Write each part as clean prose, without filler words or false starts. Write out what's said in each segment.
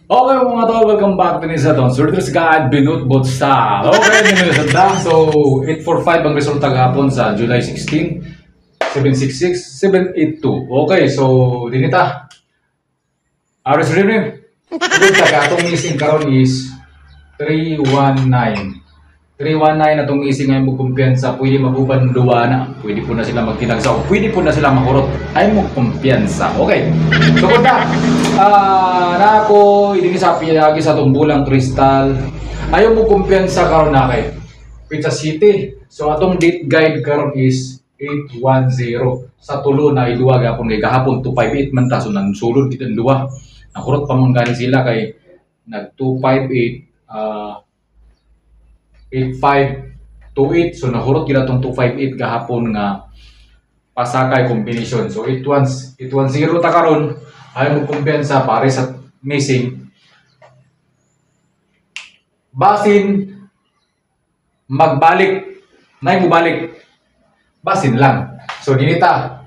Okay mga tol, welcome back to Nisa Don. Surters Guide, binutbot sa. Okay, nila sa So, 845 ang resulta gahapon sa July 16, 766, 782. Okay, so, dinita. Aris rin. Good ka, atong missing karon is 319. 319 na itong missing ngayon mo kumpiyansa, pwede maguban duwa na. Pwede po na sila magkinagsaw, pwede po na sila makurot. Ay mo kumpiyansa. Okay, so kunda. Na ako idinisapi lagi sa tumbulang kristal. Ayaw mo kumpiyansa karon na kay Pizza City. So atong date guide karon is 810. Sa tulo na iduwa gapon kay kahapon 258 man ta so nang sulod kita duwa. Nakurot pa man gani sila kay nag 258 8528 so nahurot gila tong 258 gahapon nga pasakay combination. So 810 ta karon ay mo kumpiyansa pare sa missing basin magbalik nay mo balik basin lang. So dinita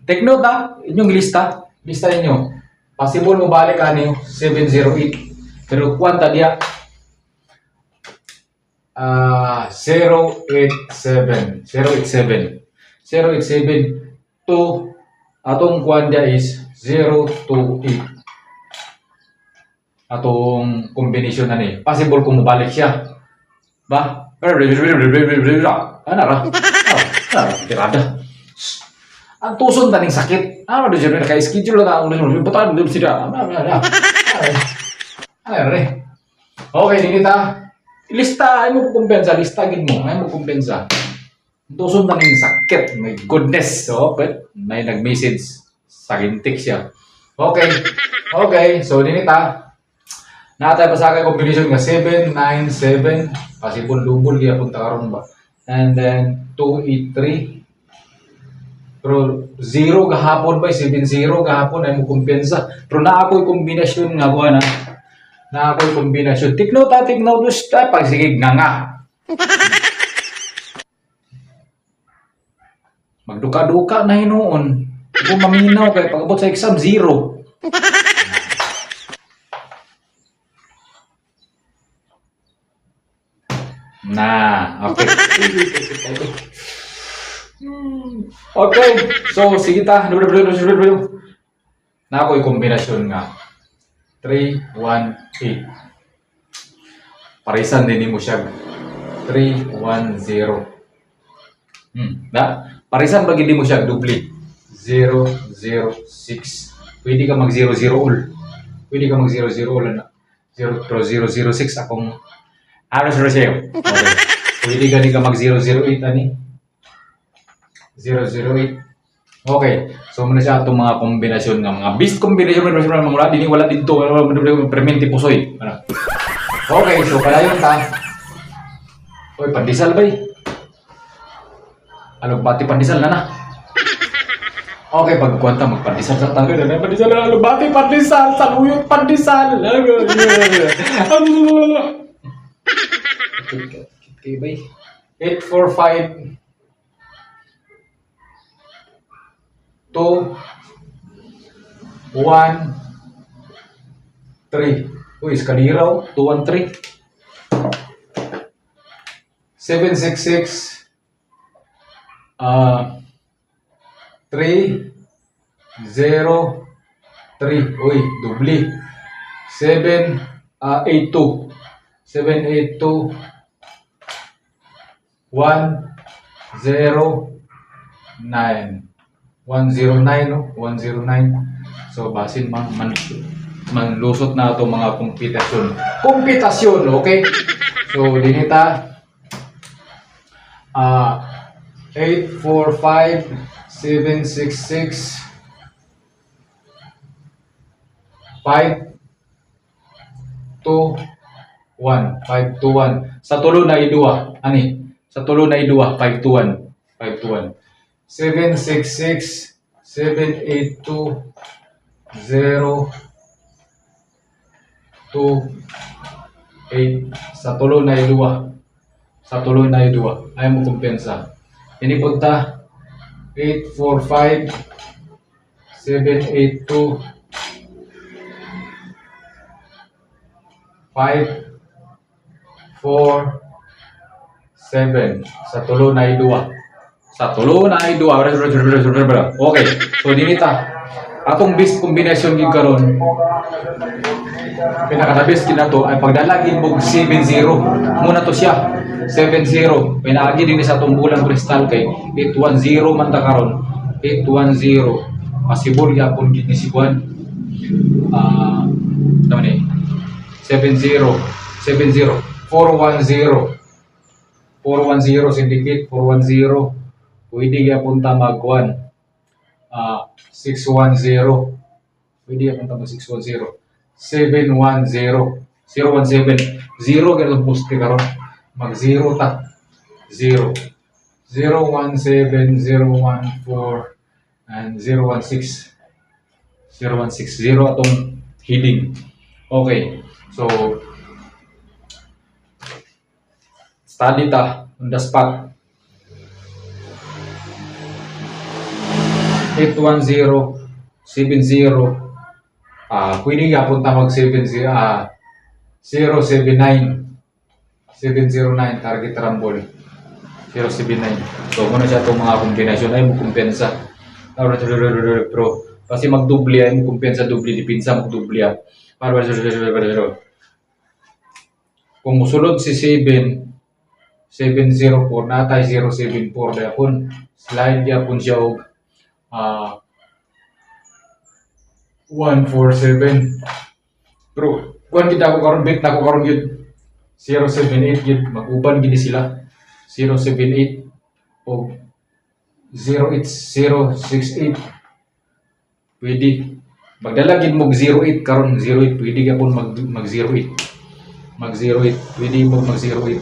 take note inyong lista ninyo possible mo balik ani 708 pero kwanta dia 087 to atong kwanda is 028 atong combination na ni possible kung mabalik siya ba tirada ang tuson taning sakit di siya naka-schedule na butaan doon sila okay dinita lista ay mo kumpensa, lista gid mo, ay mo kumpensa. Tuson taning sakit, my goodness. So, but may nag-message sa gintik siya. Okay. So dinita. Natay pasakay combination nga 797, possible double gyud punta karon ba. And then 283. Pero 0 gahapon ba 70 gahapon ay mo kumpensa. Pero naa ko'y kombinasyon nga buwan na ako'y kombinasyon. Take note basta pag sige nga. Magduka-duka na hinuon. Kung maminaw kay pag-abot sa exam, 0. Okay. Okay, so sige ta. Na ako'y kombinasyon nga. 318. Parisan din mo siya. 310. Parisan bagi di mo siya dubli. 006. Pwede ka mag 00 all. Pwede ka mag 00 all na. 006 akong aros siya. Okay. Pwede ka mag 008 ani. 008. Okay, so muna siya itong mga kombinasyon ng mga beast combination wala dito permente pusoy. Okay, so pala yun ta. Oy, pandisal ba alugbati pandisal na. Okay, pagkwanta magpandisal sa tanggal na pandisal alugbati pandisal saluyot pandisal. Okay, bay 845 2 1 3. Uy, iskaliraw. 213 766 3 0 3. Uy, dubli 782 782 1 0 9 109 no? 109. So basin manlusot na ito mga kompitasyon, okay? So dinita 845 766 521 sa tulo na idua sa tulo na idua 521 766 782 0 2 8 sa tulo na idua ay mo kumpensa ini punta 845 782 5, 4, 7. Sa tulo na idua. Sa tulo na idua. Okay. So dinita. Atong best combination gid karon. Pinaka-best kina to ay pagdalagin mo 7-0. Muna to siya. 7-0. Pinaagi din sa atong bulang kristal kay 8-1-0 man ta karon. 8-1-0. Possible gyapon gid ni si Juan. Tama ni. 7-0. 7-0. 4-1-0. 4-1-0 syndicate, 4-1-0. Pwede gyapon ta mag-1. 6-1-0. Pwede gyapon ta mag 6-1-0. 7-1-0. 0-1-7. 0 gyud poste karon. Mag 0 ta. 0. 0-1-7, 0-1-4 and 0-1-6. 0-1-6. 0 atong heading. Okay. So study ta on the spot. 8-1-0, 7-0. Pwede yapon ta mag 7-0, 0-7-9. 7-0-9 target rumble. 0-7-9. So muna siya itong mga kombinasyon ay mo kumpensa. Pero kasi magdubli ay mo kumpensa dubli dipinsa magdubli. Kung musulod si 7-0-4 natay 0-7-4 dapon slide yapon siya og 1-4-7. Pero kuan kita ko karon bet nako karon gyud 0-7-8 gyud mag-uban gid sila 0-7-8 o 0-8-0-6-8 pwede magdala gid mo 0-8 karon 0-8 pwede gyapon mag 0-8 mag 0-8 pwede mo mag 0-8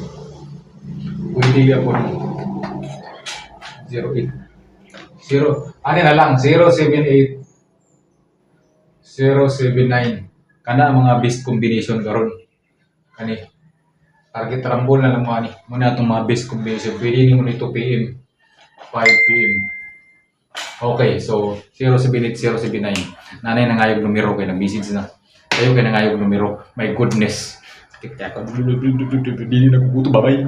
pwede gyapon 0-8 ano na lang 0-7-8 0-7-9 kana ang mga best combination karon kani target rumble na lang mo ani muna itong mga best combination pwede ni mo nito PM 5 PM. Okay, so 0-7-8 0-7-9 nanay nangayog numero kay nag-message na kayo kay nangayog numero my goodness sakit kaya ko dili na kukuto babay